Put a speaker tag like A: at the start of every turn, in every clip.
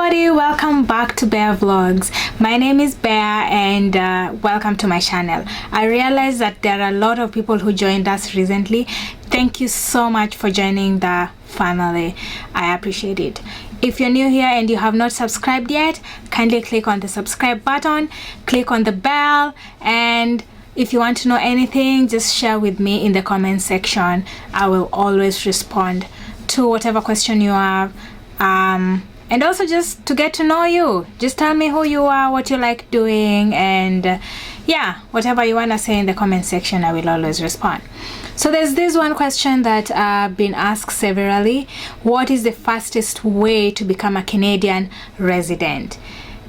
A: everybody, welcome back to Bear Vlogs. My name is Bear and welcome to my channel. I realize that there are a lot of people who joined us recently. Thank you so much for joining the family. I appreciate it. If you're new here and you have not subscribed yet, kindly click on the subscribe button, click on the bell, and if you want to know anything, just share with me in the comment section. I will always respond to whatever question you have. And also just to get to know you, just tell me who you are, what you like doing, and yeah, whatever you want to say in the comment section, I will always respond. So there's this one question that I've been asked severally: what is the fastest way to become a Canadian resident?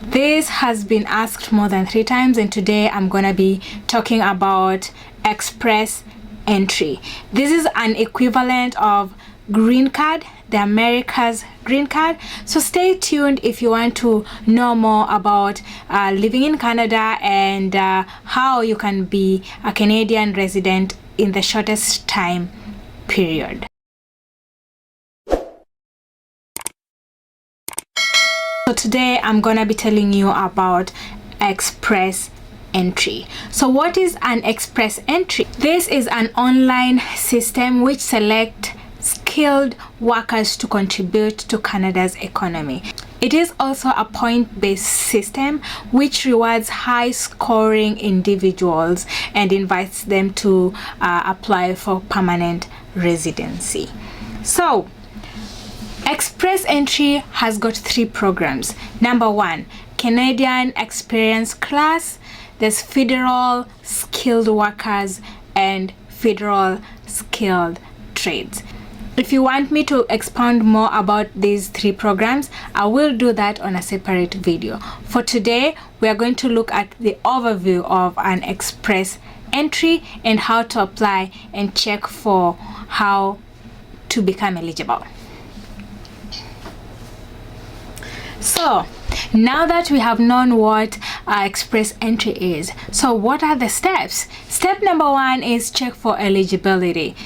A: This has been asked more than 3 times, and today I'm gonna be talking about express entry. This is an equivalent of green card, the America's green card. So stay tuned if you want to know more about living in Canada and how you can be a Canadian resident in the shortest time period. So today I'm gonna be telling you about express entry. So what is an express entry? This is an online system which selects skilled workers to contribute to Canada's economy. It is also a point-based system which rewards high-scoring individuals and invites them to apply for permanent residency. So express entry has got 3 programs. Number 1, Canadian Experience Class. There's Federal Skilled Workers and Federal Skilled Trades. If you want me to expound more about these 3 programs, I will do that on a separate video. For today, we are going to look at the overview of an express entry and how to apply and check for how to become eligible. So now that we have known what express entry is, so what are the steps? Step number 1 is check for eligibility.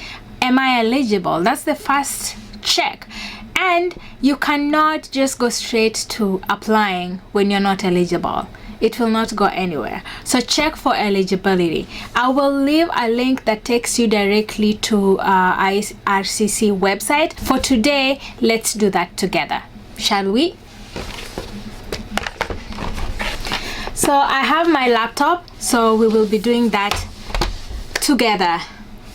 A: Am I eligible? That's the first check. And you cannot just go straight to applying when you're not eligible. It will not go anywhere. So check for eligibility. I will leave a link that takes you directly to IRCC website. For today, let's do that together. Shall we? So I have my laptop, so we will be doing that together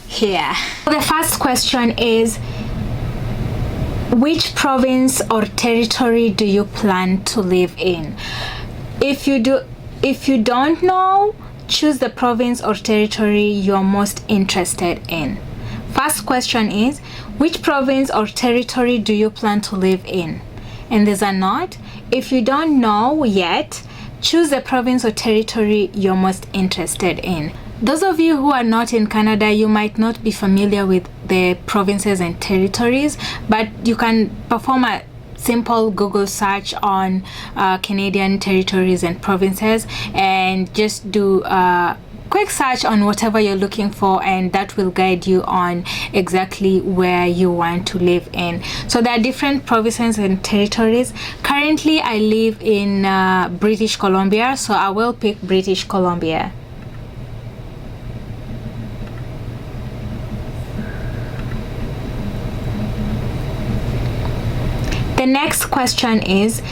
A: here. The first question is, which province or territory do you plan to live in? If you don't know, choose the province or territory you're most interested in. First question is, which province or territory do you plan to live in? And there's a note. If you don't know yet, choose the province or territory you're most interested in. Those of you who are not in Canada, you might not be familiar with the provinces and territories, but you can perform a simple Google search on Canadian territories and provinces and just do a quick search on whatever you're looking for, and that will guide you on exactly where you want to live in. So there are different provinces and territories. Currently I live in British Columbia, so I will pick British Columbia. The next question is,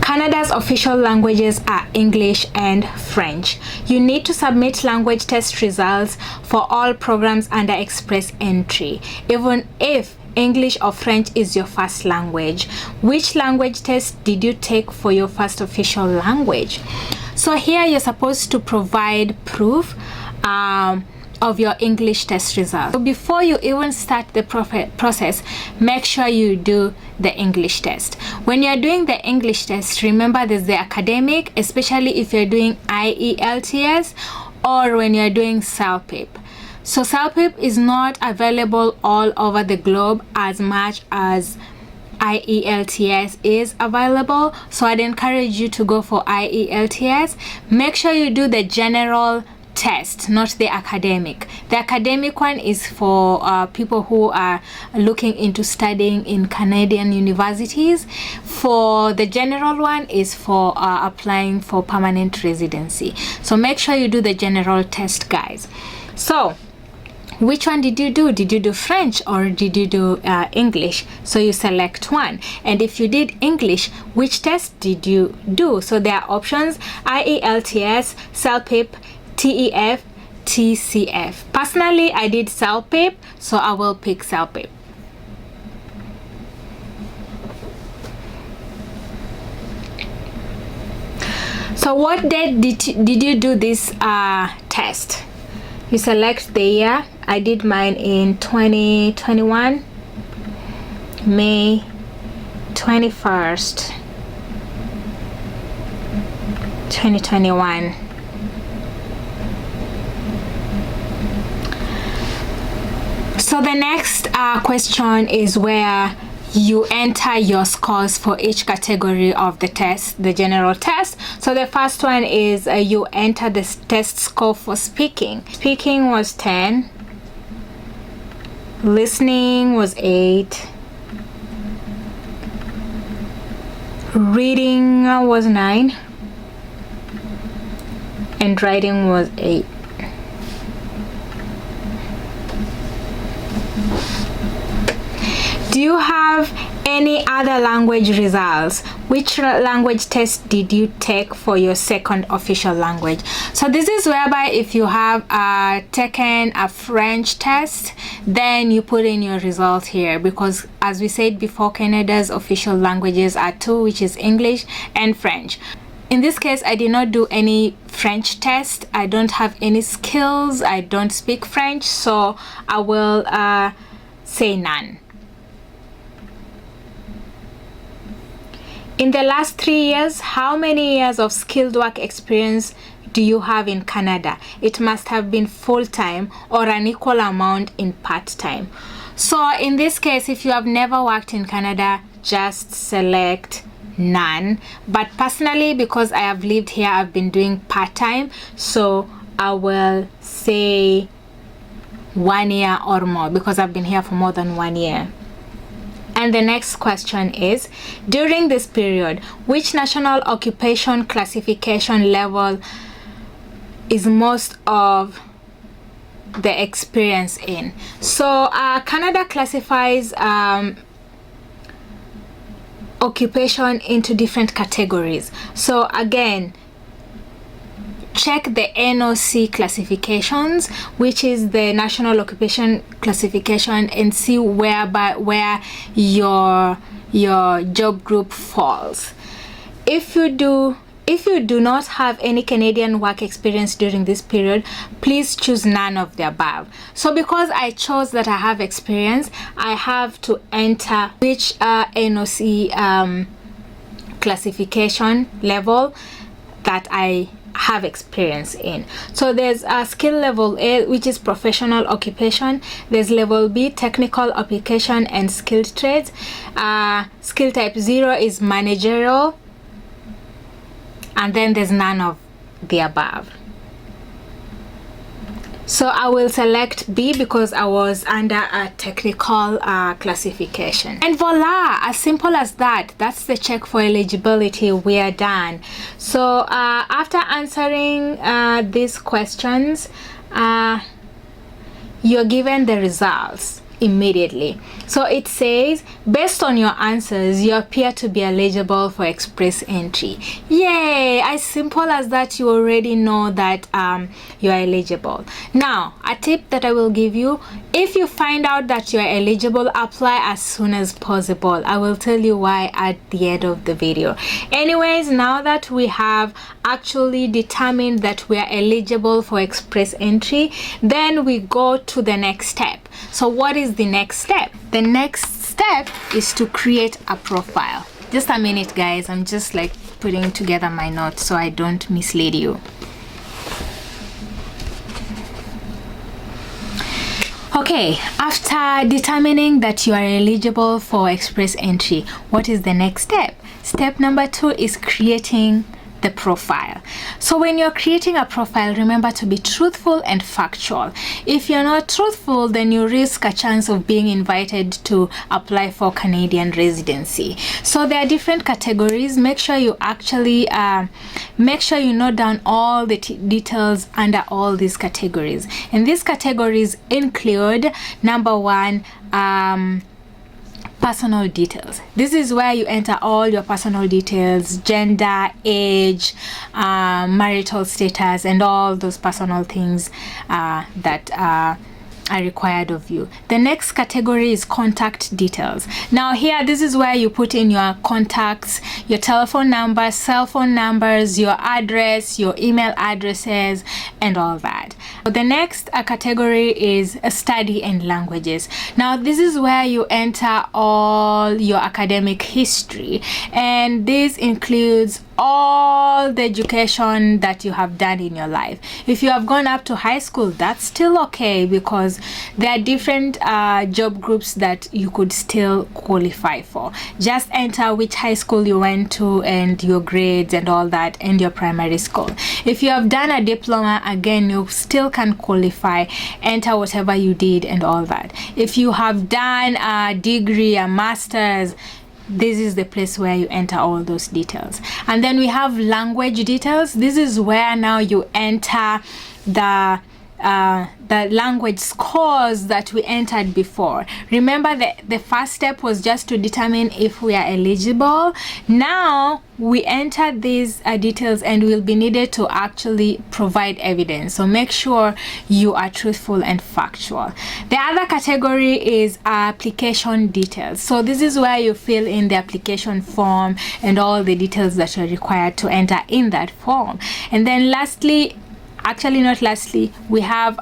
A: Canada's official languages are English and French. You need to submit language test results for all programs under express entry, even if English or French is your first language. Which language test did you take for your first official language? So here you're supposed to provide proof of your English test results. So before you even start the process, make sure you do the English test. When you're doing the English test, remember there's the academic, especially if you're doing IELTS or when you're doing CELPIP. So CELPIP is not available all over the globe as much as IELTS is available. So I'd encourage you to go for IELTS. Make sure you do the general test, not the academic. The academic one is for people who are looking into studying in Canadian universities. For the general one is for applying for permanent residency. So make sure you do the general test, guys. So which one did you do? Did you do French or did you do English? So you select one. And if you did English, which test did you do? So there are options: IELTS, CELPIP, TEF, TCF. Personally, I did CELPIP, so I will pick CELPIP. So what date did you do this test? You select the year. I did mine in 2021, May 21st, 2021. So the next question is where you enter your scores for each category of the test, the general test. So the first one is you enter the test score for speaking. Speaking was 10, listening was 8, reading was 9, and writing was 8. Do you have any other language results? Which language test did you take for your second official language? So this is whereby if you have taken a French test, then you put in your result here, because as we said before, Canada's official languages are 2, which is English and French. In this case, I did not do any French test. I don't have any skills. I don't speak French, so I will say none. In the last 3 years, how many years of skilled work experience do you have in Canada? It must have been full-time or an equal amount in part-time. So in this case, if you have never worked in Canada, just select none. But personally, because I have lived here, I've been doing part-time, so I will say 1 year or more, because I've been here for more than 1 year. And the next question is, during this period, which national occupation classification level is most of the experience in? So Canada classifies occupation into different categories. So again, check the NOC classifications, which is the National Occupation Classification, and see where your job group falls. If you do not have any Canadian work experience during this period, please choose none of the above. So because I chose that I have experience, I have to enter which NOC classification level that I have experience in. So there's a skill level A, which is professional occupation. There's level B, technical occupation and skilled trades. Skill type 0 is managerial, and then there's none of the above. So I will select B because I was under a technical classification. And voila, as simple as that. That's the check for eligibility. We are done. So after answering these questions, you're given the results immediately. So it says, based on your answers, you appear to be eligible for express entry. Yay! As simple as that, you already know that you are eligible. Now, a tip that I will give you: if you find out that you are eligible, apply as soon as possible. I will tell you why at the end of the video. Anyways, now that we have actually determined that we are eligible for express entry, then we go to the next step. So what is the next step? The next step is to create a profile. Just a minute, guys. I'm just like putting together my notes so I don't mislead you. Okay, after determining that you are eligible for express entry, what is the next step? Step number 2 is creating the profile. So when you're creating a profile, remember to be truthful and factual. If you're not truthful, then you risk a chance of being invited to apply for Canadian residency. So there are different categories. Make sure you actually make sure you note down all the details under all these categories. And these categories include, number one, personal details. This is where you enter all your personal details: gender, age, marital status, and all those personal things that are required of you. The next category is contact details. Now here, this is where you put in your contacts, your telephone numbers, cell phone numbers, your address, your email addresses, and all that. The next category is study and languages. Now this is where you enter all your academic history, and this includes all the education that you have done in your life. If you have gone up to high school, that's still okay, because there are different job groups that you could still qualify for. Just enter which high school you went to and your grades and all that, and your primary school. If you have done a diploma, again, you still can qualify. Enter whatever you did and all that. If you have done a degree, a master's, this is the place where you enter all those details. And then we have language details. This is where now you enter the language scores that we entered before. Remember, the first step was just to determine if we are eligible. Now we enter these details, and we'll be needed to actually provide evidence. So make sure you are truthful and factual. The other category is application details. So this is where you fill in the application form and all the details that are required to enter in that form. And then lastly, actually not lastly, we have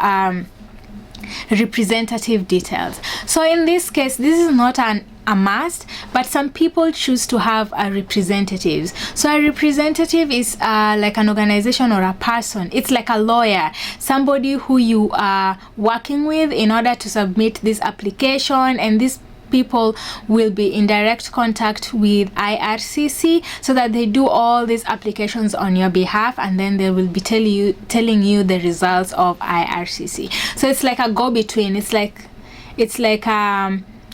A: representative details. So in this case, this is not a must, but some people choose to have a representatives. So a representative is like an organization or a person. It's like a lawyer, somebody who you are working with in order to submit this application, and this people will be in direct contact with IRCC so that they do all these applications on your behalf, and then they will be telling you the results of IRCC. So it's like a go-between. It's like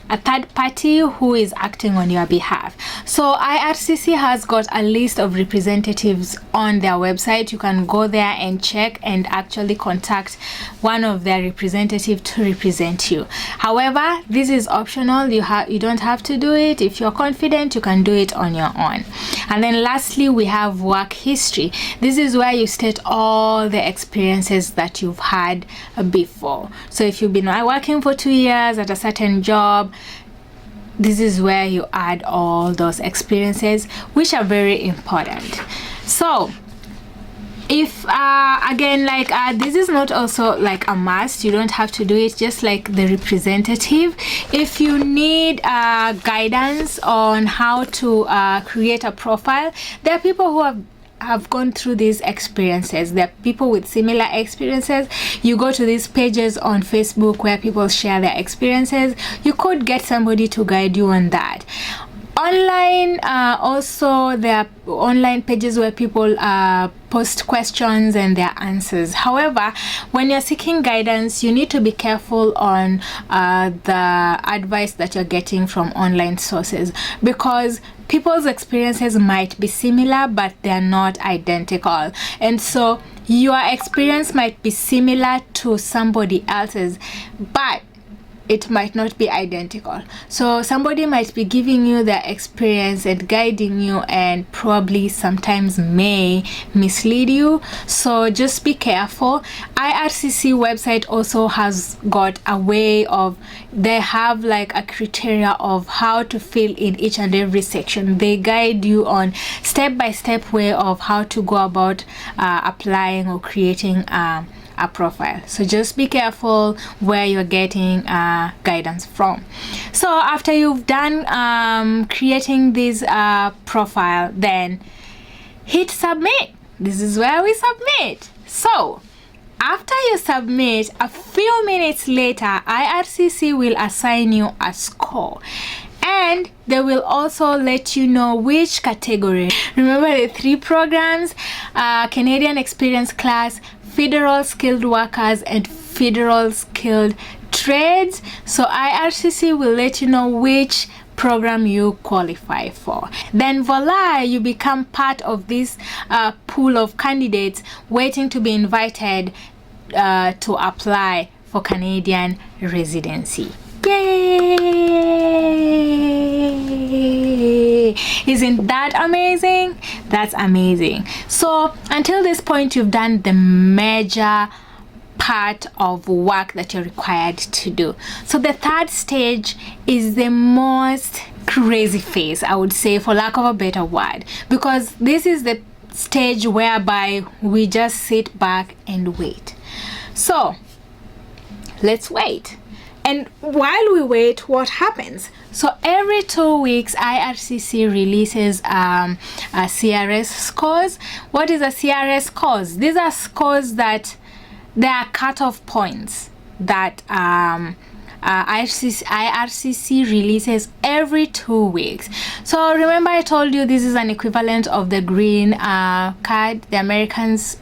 A: a third party who is acting on your behalf. So IRCC has got a list of representatives on their website. You can go there and check and actually contact one of their representatives to represent you. However, this is optional. You don't have to do it. If you're confident, you can do it on your own. And then lastly, we have work history. This is where you state all the experiences that you've had before. So if you've been working for 2 years at a certain job, this is where you add all those experiences, which are very important. So if again, like this is not also like a must, you don't have to do it, just like the representative. If you need guidance on how to create a profile, there are people who have gone through these experiences. There are people with similar experiences. You go to these pages on Facebook where people share their experiences. You could get somebody to guide you on that. Online, also there are online pages where people post questions and their answers. However, when you're seeking guidance, you need to be careful on the advice that you're getting from online sources, because people's experiences might be similar, but they're not identical. And so your experience might be similar to somebody else's, but it might not be identical. So somebody might be giving you their experience and guiding you, and probably sometimes may mislead you. So just be careful. IRCC website also has got a way of, they have like a criteria of how to fill in each and every section. They guide you on step-by-step way of how to go about applying or creating a profile. So just be careful where you're getting guidance from. So after you've done creating this profile, then hit submit. This is where we submit. So after you submit, a few minutes later, IRCC will assign you a score. And they will also let you know which category. Remember the 3 programs: Canadian Experience Class, Federal Skilled Workers, and Federal Skilled Trades. So IRCC will let you know which program you qualify for. Then voila, you become part of this pool of candidates waiting to be invited to apply for Canadian residency. Yay! Isn't that amazing? That's amazing. So until this point, you've done the major part of work that you're required to do. So the 3rd stage is the most crazy phase, I would say, for lack of a better word, because this is the stage whereby we just sit back and wait. So let's wait. And while we wait, what happens? So every 2 weeks, IRCC releases CRS scores. What is a CRS scores? These are scores that they are cutoff points that IRCC releases every 2 weeks. So remember, I told you this is an equivalent of the green card, the America's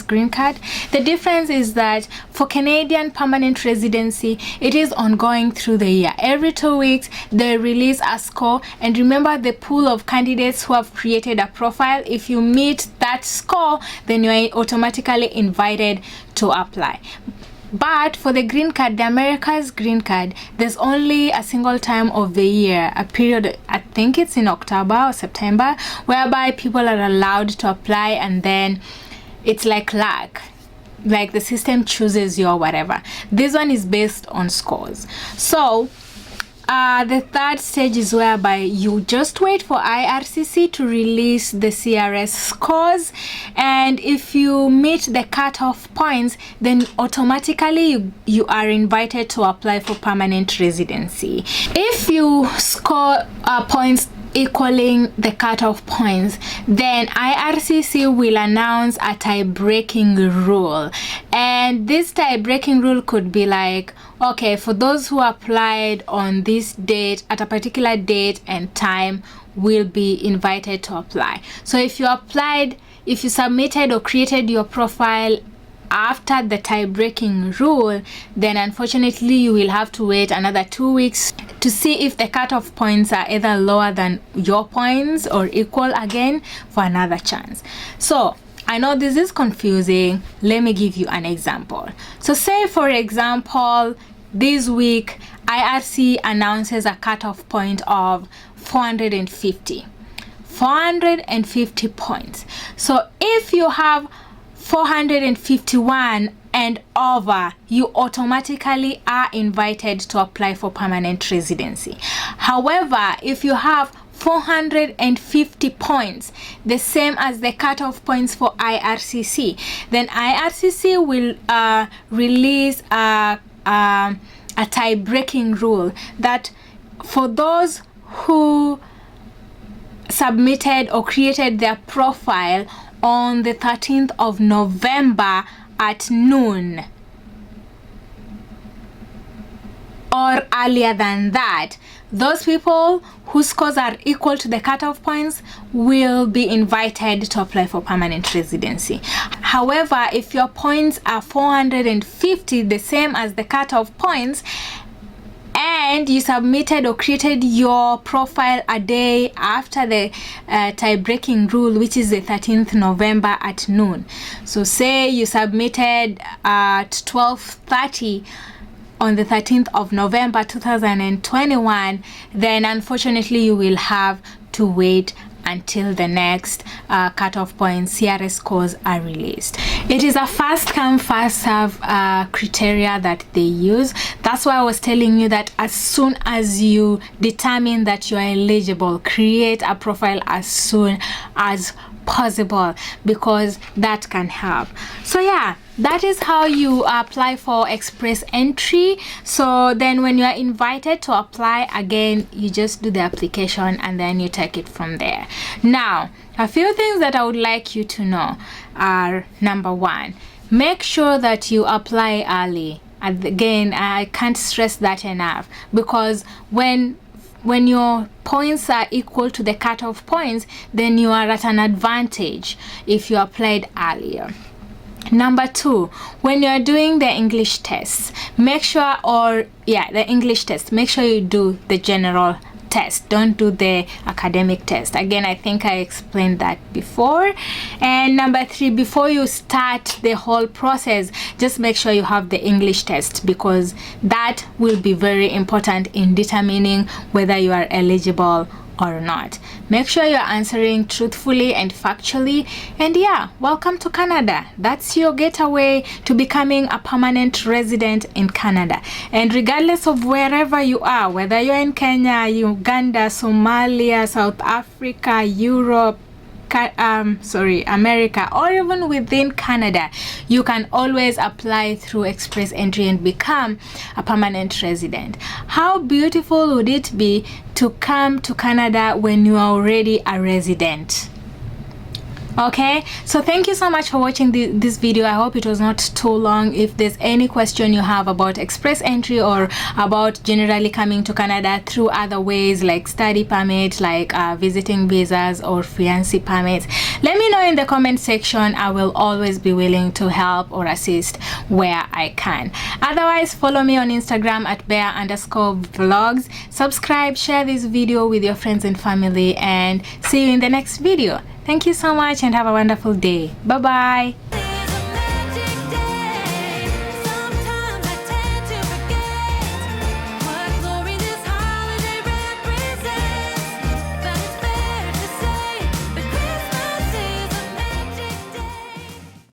A: green card. The difference is that for Canadian permanent residency, it is ongoing through the year. Every 2 weeks, they release a score. And remember the pool of candidates who have created a profile. If you meet that score, then you are automatically invited to apply. But for the green card, the America's green card, there's only a single time of the year, a period, I think it's in October or September, whereby people are allowed to apply, and then it's like luck. Like the system chooses you or whatever. This one is based on scores. So the 3rd stage is whereby you just wait for IRCC to release the CRS scores, and if you meet the cutoff points, then automatically you are invited to apply for permanent residency. If you score points equaling the cutoff points, then IRCC will announce a tie-breaking rule. And this tie-breaking rule could be like, okay, for those who applied on this date, at a particular date and time, will be invited to apply. So if you applied, if you submitted or created your profile after the tie-breaking rule, then unfortunately you will have to wait another 2 weeks to see if the cutoff points are either lower than your points or equal again for another chance. So I know this is confusing. Let me give you an example. So say, for example, this week IRC announces a cutoff point of 450 points. So if you have 451 and over, you automatically are invited to apply for permanent residency. However, if you have 450 points, the same as the cutoff points for IRCC, then IRCC will release a tie-breaking rule that for those who submitted or created their profile on the 13th of November at noon or earlier than that, those people whose scores are equal to the cutoff points will be invited to apply for permanent residency. However, if your points are 450, the same as the cutoff points, and you submitted or created your profile a day after the tie-breaking rule, which is the 13th November at noon. So say you submitted at 12:30 on the 13th of November 2021, then unfortunately you will have to wait until the next cutoff point CRS scores are released. It is a first come first serve criteria that they use. That's why I was telling you that as soon as you determine that you are eligible, create a profile as soon as possible, because that can help. So yeah, that is how you apply for express entry. So then when you are invited to apply again, you just do the application and then you take it from there. Now, a few things that I would like you to know are: number one, make sure that you apply early. And again, I can't stress that enough, because when when your points are equal to the cutoff points, then you are at an advantage if you applied earlier. Number 2, when you're doing the English test, make sure you do the general test. Don't do the academic test. Again, I think I explained that before. And number 3, before you start the whole process, just make sure you have the English test, because that will be very important in determining whether you are eligible or not. Make sure you're answering truthfully and factually. And yeah, welcome to Canada. That's your getaway to becoming a permanent resident in Canada. And regardless of wherever you are, whether you're in Kenya, Uganda, Somalia, South Africa, Europe, America, or even within Canada, you can always apply through express entry and become a permanent resident. How beautiful would it be to come to Canada when you are already a resident? Okay, so thank you so much for watching this video. I hope it was not too long. If there's any question you have about express entry or about generally coming to Canada through other ways like study permit, like visiting visas or fiancé permits, let me know in the comment section. I will always be willing to help or assist where I can. Otherwise, follow me on Instagram at bear_vlogs. Subscribe, share this video with your friends and family, and see you in the next video. Thank you so much and have a wonderful day. Bye bye.